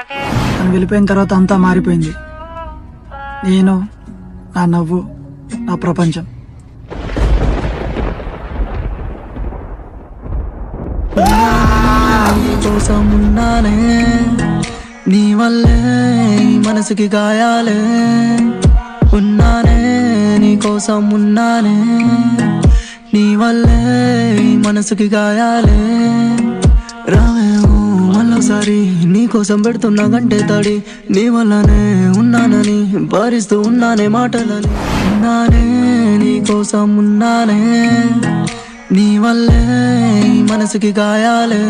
తను వెళ్ళిపోయిన తర్వాత అంతా మారిపోయింది. నేను, నా నవ్వు, నా ప్రపంచం. కోసం ఉన్నానే, నీ వల్లే మనసుకి గాయాలే. ఉన్నానే నీ కోసం ఉన్నానే, నీ వల్లే మనసుకి గాయాలే. రావేమో మళ్ళోసారి నీ కోసం పెడుతున్నా గంటే తడి. నీ వల్లనే ఉన్నానని భరిస్తూ ఉన్నానే మాటలని. ఉన్నానే నీ కోసం ఉన్నానే, నీ వల్లే మనసుకి గాయాలే.